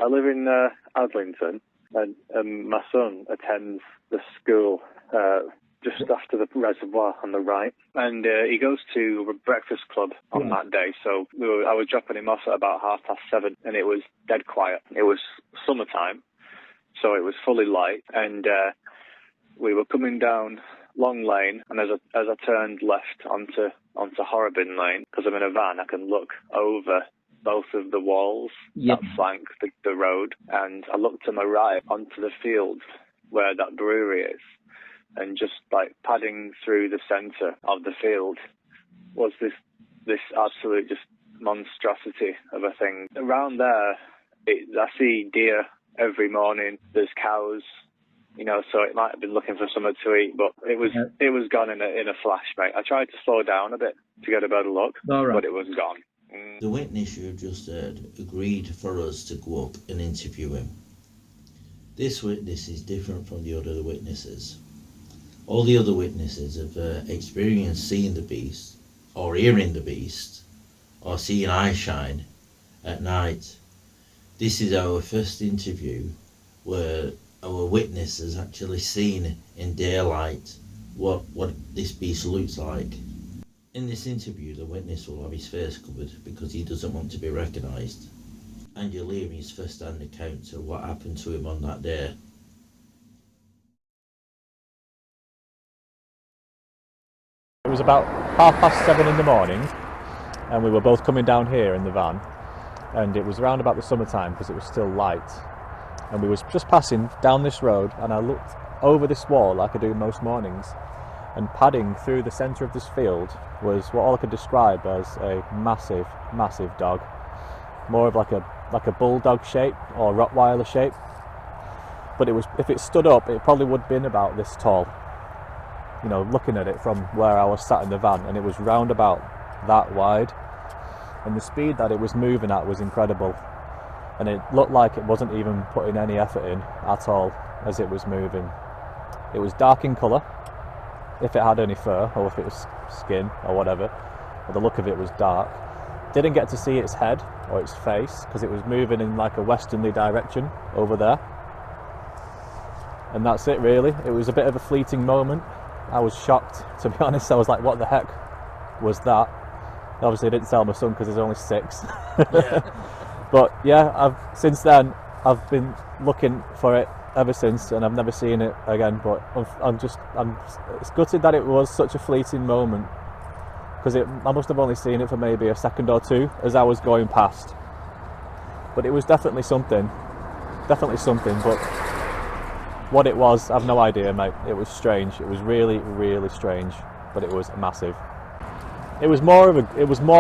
I live in Adlington, and my son attends the school just after the reservoir on the right, and he goes to a breakfast club on that day. So I was dropping him off at about 7:30, and it was dead quiet. It was summertime, so it was fully light, and we were coming down Long Lane, and as I turned left onto Horrobin Lane, because I'm in a van, I can look over both of the walls that flank the road, and I looked to my right onto the field where that brewery is, and just like padding through the centre of the field was this absolute just monstrosity of a thing. Around there, I see deer every morning. There's cows, so it might have been looking for something to eat, but it was gone in a flash, mate. I tried to slow down a bit to get a better look, but it was gone. The witness you just heard agreed for us to go up and interview him. This witness is different from the other witnesses. All the other witnesses have experienced seeing the beast, or hearing the beast, or seeing eyeshine at night. This is our first interview where our witness has actually seen in daylight what this beast looks like. In this interview, the witness will have his face covered because he doesn't want to be recognised, and you'll hear his first-hand account of what happened to him on that day. It was about 7:30 in the morning, and we were both coming down here in the van, and it was around about the summertime because it was still light, and we was just passing down this road, and I looked over this wall like I do most mornings, and padding through the centre of this field was what all I could describe as a massive dog, more of like a bulldog shape or Rottweiler shape, but it was, if it stood up, it probably would have been about this tall, looking at it from where I was sat in the van, and it was round about that wide, and the speed that it was moving at was incredible, and it looked like it wasn't even putting any effort in at all as it was moving. It was dark in colour, if it had any fur, or if it was skin or whatever, but the look of it was dark. Didn't get to see its head or its face because it was moving in like a westerly direction over there, and that's it really. It was a bit of a fleeting moment. I was shocked, to be honest. I was like, what the heck was that? Obviously I didn't tell my son because he's only 6. But yeah, since then I've been looking for it ever since, and I've never seen it again. But it's gutted that it was such a fleeting moment, because I must have only seen it for maybe a second or two as I was going past. But it was definitely something. But what it was, I've no idea, mate. It was strange. It was really, really strange, but it was massive. It was more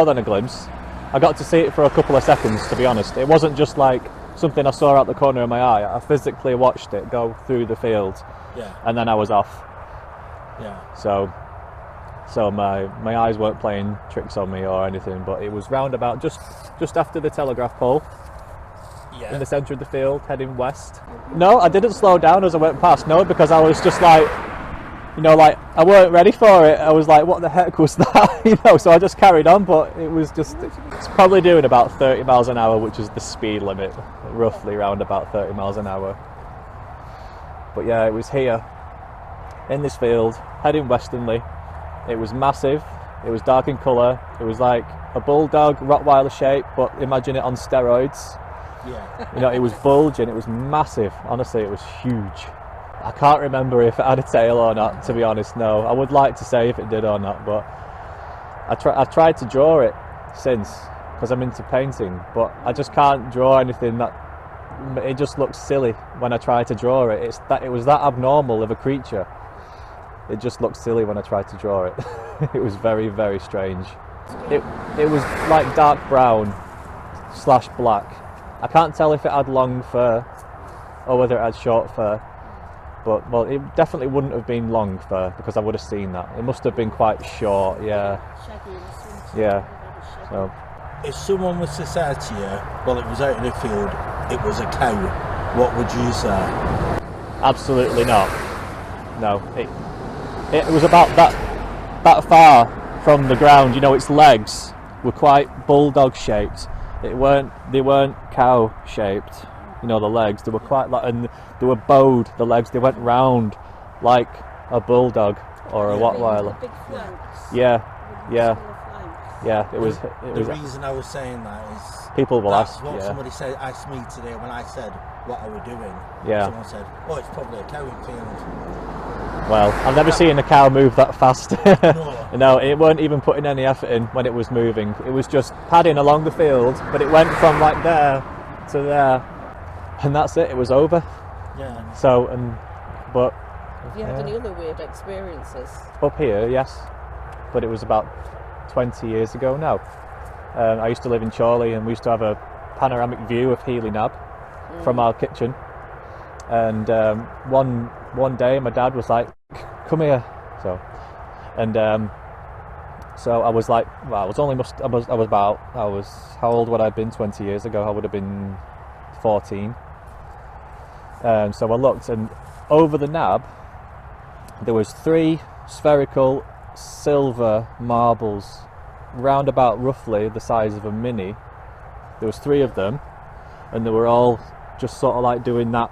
than a glimpse. I got to see it for a couple of seconds, to be honest. It wasn't just like something I saw out the corner of my eye. I physically watched it go through the field, and then I was off. So my eyes weren't playing tricks on me or anything, but it was round about just after the telegraph pole, in the centre of the field, heading west. No, I didn't slow down as I went past, no, because I was just like, like I weren't ready for it. I was like, what the heck was that? So I just carried on, but it's probably doing about 30 miles an hour, which is the speed limit, roughly around about 30 miles an hour. But yeah, it was here, in this field, heading westernly. It was massive, it was dark in colour, it was like a bulldog, Rottweiler shape, but imagine it on steroids. It was bulging, it was massive, honestly, it was huge. I can't remember if it had a tail or not, to be honest, no. I would like to say if it did or not, but I've tried to draw it since, because I'm into painting, but I just can't draw anything it just looks silly when I try to draw it. It was that abnormal of a creature. It just looked silly when I tried to draw it. It was very, very strange. It was like dark brown / black. I can't tell if it had long fur or whether it had short fur, but well, it definitely wouldn't have been long fur because I would have seen that. It must have been quite short, yeah. So if someone was to say to you, well, it was out in the field, it was a cow, what would you say? Absolutely not. No, it was about that far from the ground. Its legs were quite bulldog shaped. They weren't cow shaped. you know, the legs. They were quite like, and they were bowed. The legs, they went round like a bulldog or a Rottweiler. Big flanks. Yeah, yeah, Flanks. yeah. It was. The reason I was saying that is People will that's ask. what Yeah. somebody said asked me today when I said, "What are we doing?" Yeah. Someone said, "Oh, it's probably a cowing field." Well, I've never seen a cow move that fast. No. No, it weren't even putting any effort in when it was moving. It was just padding along the field, but it went from like there to there, and that's it. It was over. Yeah. So, but Have you had any other weird experiences? up here, yes, but it was about 20 years ago now. I used to live in Chorley, and we used to have a panoramic view of Healy Nab from our kitchen. And one day, my dad was like, "Come here." So I was like, well, how old would I have been 20 years ago? I would have been 14. So I looked, and over the nab there was 3 spherical silver marbles, round about roughly the size of a mini. There was 3 of them, and they were all just sort of like doing that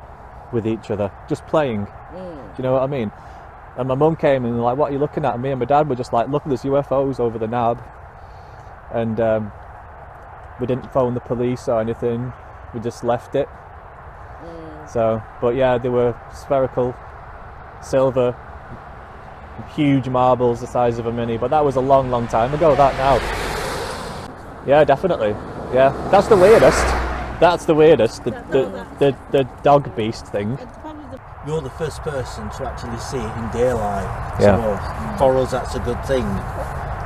with each other, just playing. Do you know what I mean? And my mum came and like, "What are you looking at?" And me and my dad were just like, "Look, there's UFOs over the nab." And we didn't phone the police or anything. We just left it. So, but yeah, they were spherical, silver, huge marbles the size of a mini. But that was a long, long time ago. That now. Yeah, definitely. Yeah, that's the weirdest. That's the weirdest. The dog beast thing. You're the first person to actually see it in daylight. Yeah. So for us, that's a good thing.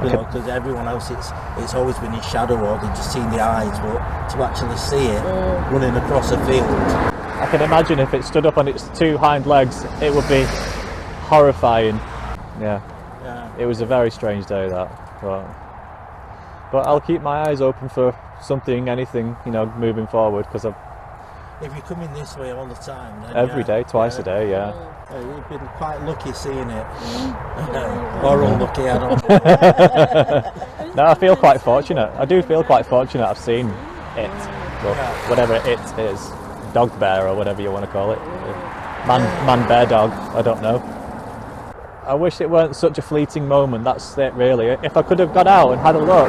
You know, because everyone else, it's always been in shadow or they've just seen the eyes. But to actually see it running across a field. I can imagine if it stood up on its 2 hind legs, it would be horrifying. Yeah. It was a very strange day, that. But I'll keep my eyes open for something, anything, you know, moving forward, because If you're coming this way all the time, then every day, twice a day, yeah. You've been quite lucky seeing it. Or unlucky, I don't know. No, I feel quite fortunate. I do feel quite fortunate I've seen it. Well, whatever it is. Dog bear or whatever you want to call it. Man bear dog, I don't know. I wish it weren't such a fleeting moment, that's it really. If I could have got out and had a look,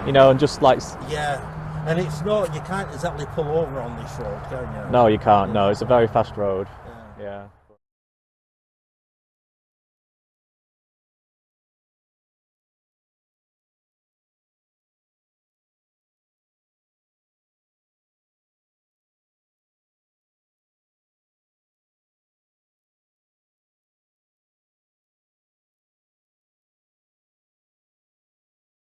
you know, and just like... Yeah, and it's not, you can't exactly pull over on this road, can you? No, you can't, no, it's a very fast road. Yeah.